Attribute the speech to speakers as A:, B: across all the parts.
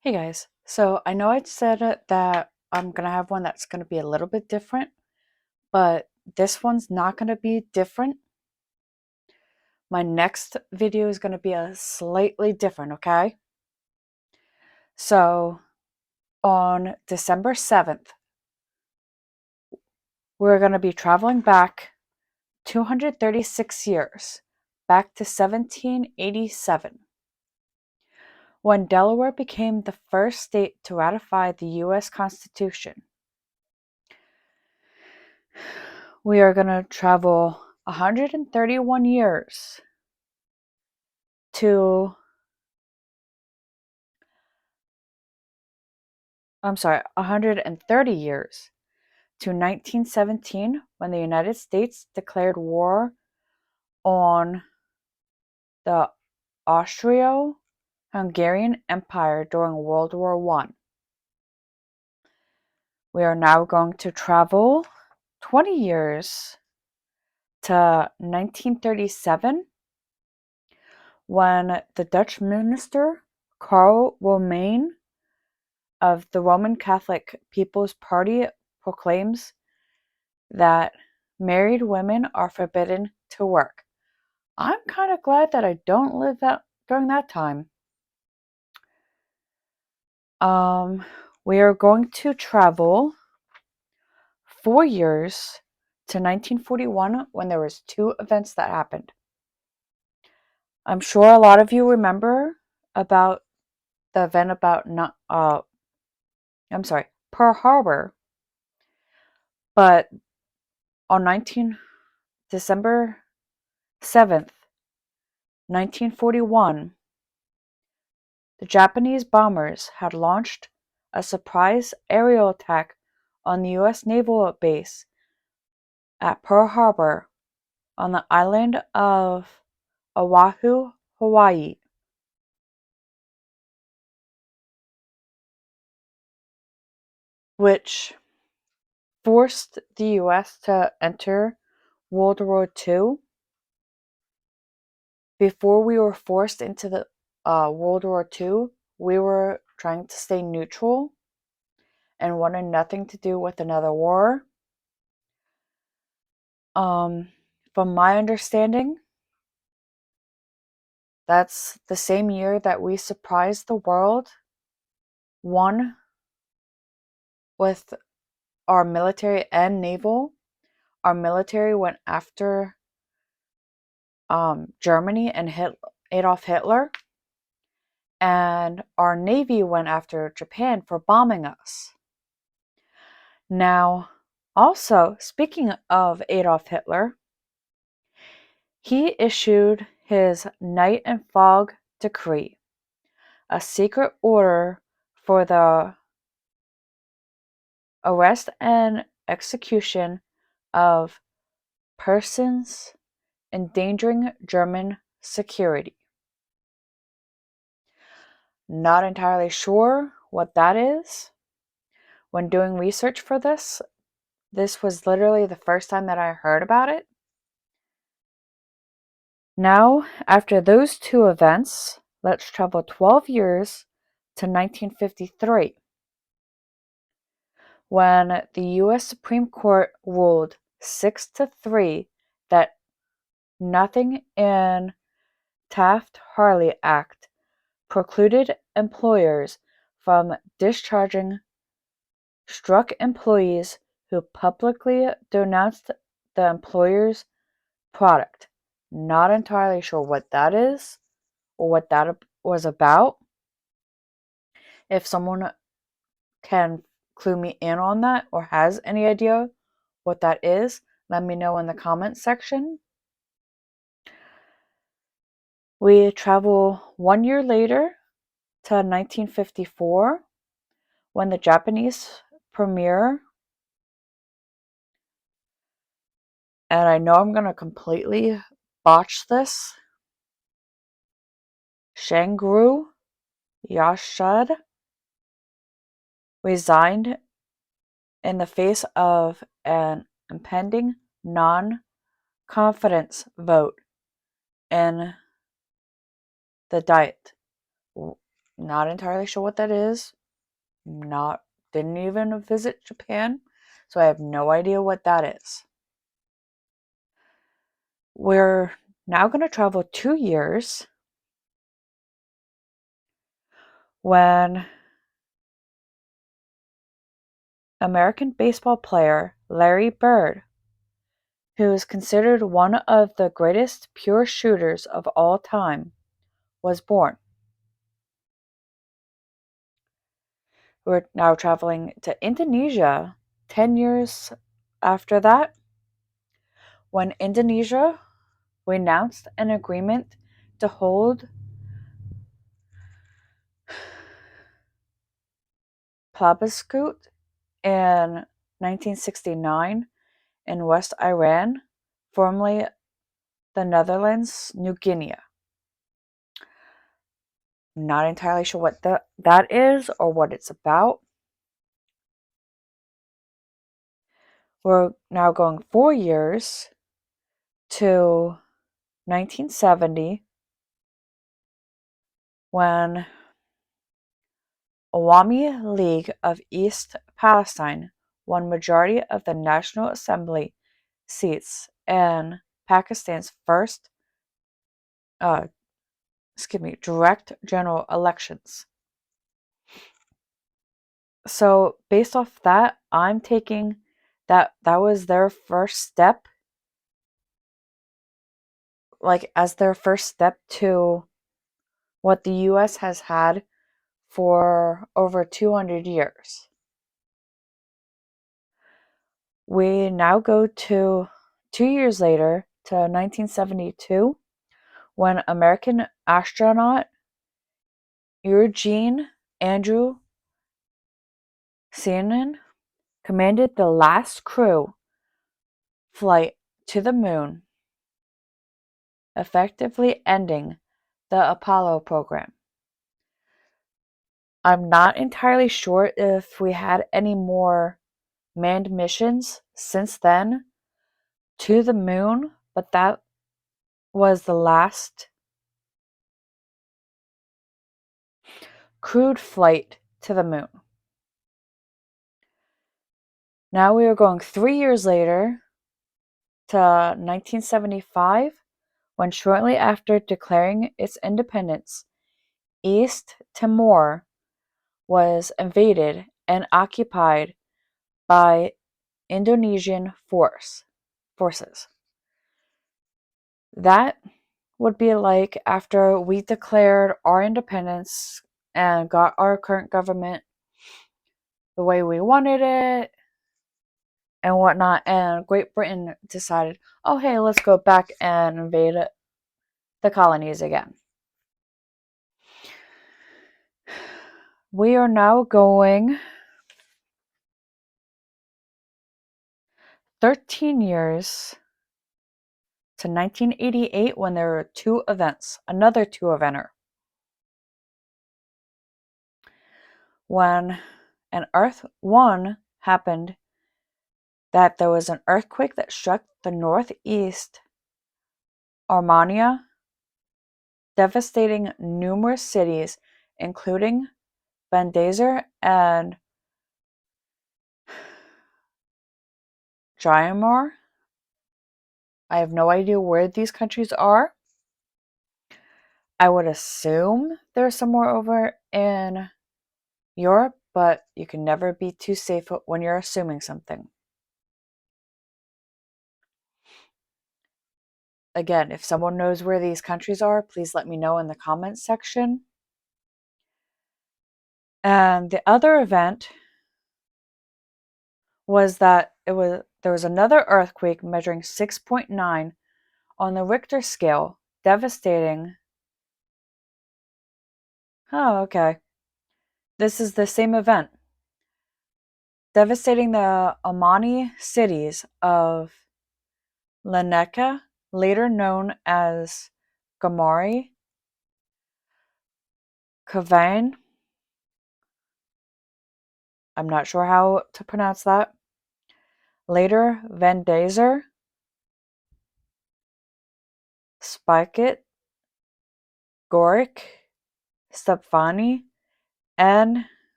A: Hey guys, so I know I said that I'm gonna have one that's gonna be a little bit different, but this one's not gonna be different. My next video is gonna be a slightly different, okay? So on December 7th, we're gonna be traveling back 236 years, back to 1787, when Delaware became the first state to ratify the US Constitution. We are going to travel 131 years to, 130 years to 1917 when the United States declared war on the Austro-Hungarian Empire during World War I. We are now going to travel 20 years to 1937 when the Dutch minister Karl Romein of the Roman Catholic People's Party proclaims that married women are forbidden to work. I'm kind of glad that I don't live that during that time. We are going to travel 4 years to 1941 when there was two events that happened. I'm sure a lot of you remember about the event about Pearl Harbor, but on December 7th, 1941, the Japanese bombers had launched a surprise aerial attack on the U.S. naval base at Pearl Harbor on the island of Oahu, Hawaii, which forced the U.S. to enter World War II. Before we were forced into the World War II, we were trying to stay neutral and wanted nothing to do with another war. From my understanding, that's the same year that we surprised the world, one with our military and naval. Our military went after Germany and Adolf Hitler, and our navy went after Japan for bombing us. Now, also, speaking of Adolf Hitler, he issued his Night and Fog Decree, a secret order for the arrest and execution of persons endangering German security. Not entirely sure what that is. When doing research for this was literally the first time that I heard about it. Now, after those two events, let's travel 12 years to 1953, when the U.S. Supreme Court ruled 6-3 that nothing in Taft-Hartley Act precluded employers from discharging struck employees who publicly denounced the employer's product. Not entirely sure what that is or what that was about. If someone can clue me in on that or has any idea what that is, let me know in the comments section. We travel 1 year later to 1954 when the Japanese premier, and I know I'm going to completely botch this, Shangru Yashad, resigned in the face of an impending non-confidence vote in the Diet, Not entirely sure what that is. Didn't even visit Japan, so I have no idea what that is. We're now going to travel 2 years when American baseball player Larry Bird, who is considered one of the greatest pure shooters of all time, was born. We're now traveling to Indonesia 10 years after that, when Indonesia renounced an agreement to hold plebiscite in 1969 in West Iran, formerly the Netherlands, New Guinea. I'm not entirely sure what that is or what it's about. We're now going 4 years to 1970 when Awami League of East Palestine won majority of the National Assembly seats in Pakistan's first direct general elections. So based off that, I'm taking that was their first step, like as their first step to what the US has had for over 200 years. We now go to 2 years later to 1972 when American astronaut Eugene Andrew Cernan commanded the last crew flight to the moon, effectively ending the Apollo program. I'm not entirely sure if we had any more manned missions since then to the moon, but that was the last crewed flight to the moon. Now we are going 3 years later to 1975, when shortly after declaring its independence, East Timor was invaded and occupied by Indonesian forces. That would be like after we declared our independence and got our current government the way we wanted it and whatnot, and Great Britain decided, oh hey, let's go back and invade the colonies again. We are now going 13 years to 1988 when there were another two eventer. When an Earth 1 happened, that there was an earthquake that struck the northeast Armenia, devastating numerous cities, including Benghazi and Myanmar. I have no idea where these countries are. I would assume they're somewhere over in Europe, but you can never be too safe when you're assuming something. Again, if someone knows where these countries are, please let me know in the comments section. And the other event was that there was another earthquake measuring 6.9 on the Richter scale, devastating. Oh, okay. This is the same event. Devastating the Omani cities of Laneka, later known as Gamari, Kavain, I'm not sure how to pronounce that, later Vendazer, Spiket, Gorik, Stefani, and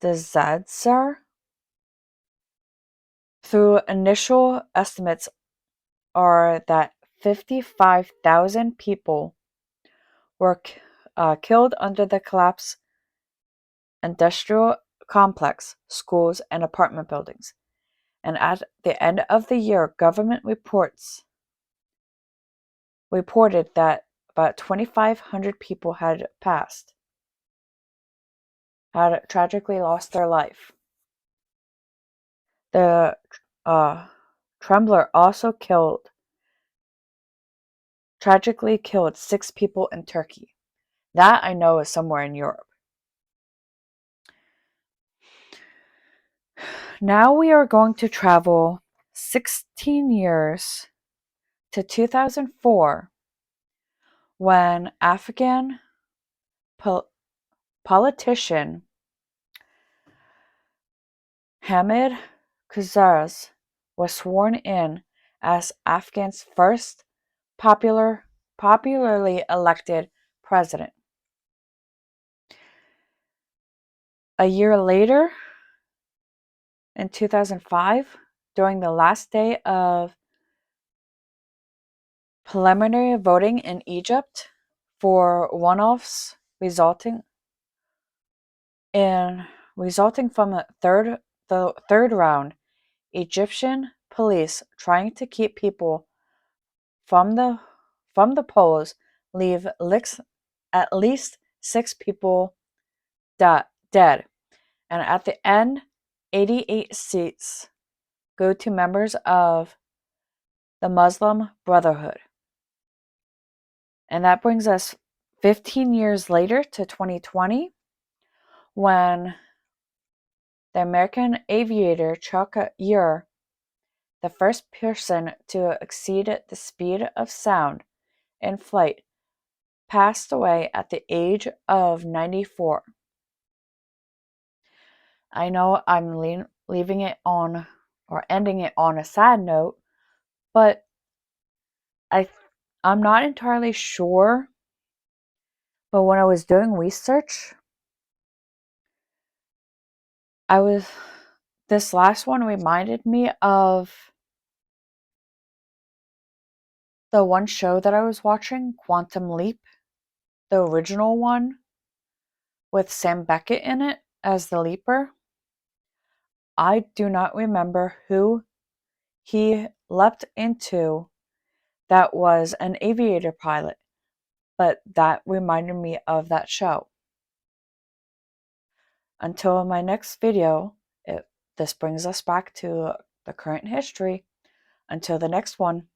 A: disaster. Through initial estimates are that 55,000 people were killed under the collapse industrial complex, schools, and apartment buildings. And at the end of the year, government reported that about 2,500 people had tragically lost their life. The trembler also tragically killed 6 people in Turkey. That I know is somewhere in Europe. Now we are going to travel 16 years to 2004 when Afghan politician Hamid Karzai was sworn in as Afghan's first popularly elected president. A year later, in 2005, during the last day of preliminary voting in Egypt for one-offs resulting from the third round, Egyptian police trying to keep people from the polls leave at least 6 people dead, and at the end, 88 seats go to members of the Muslim Brotherhood. And that brings us 15 years later to 2020, when the American aviator Chuck Yeager, the first person to exceed the speed of sound in flight, passed away at the age of 94. I know I'm leaving it on or ending it on a sad note, but I'm not entirely sure. But when I was doing research, this last one reminded me of the one show that I was watching, Quantum Leap, the original one with Sam Beckett in it as the leaper. I do not remember who he leapt into that was an aviator pilot, but that reminded me of that show. Until my next video, this brings us back to the current history. Until the next one.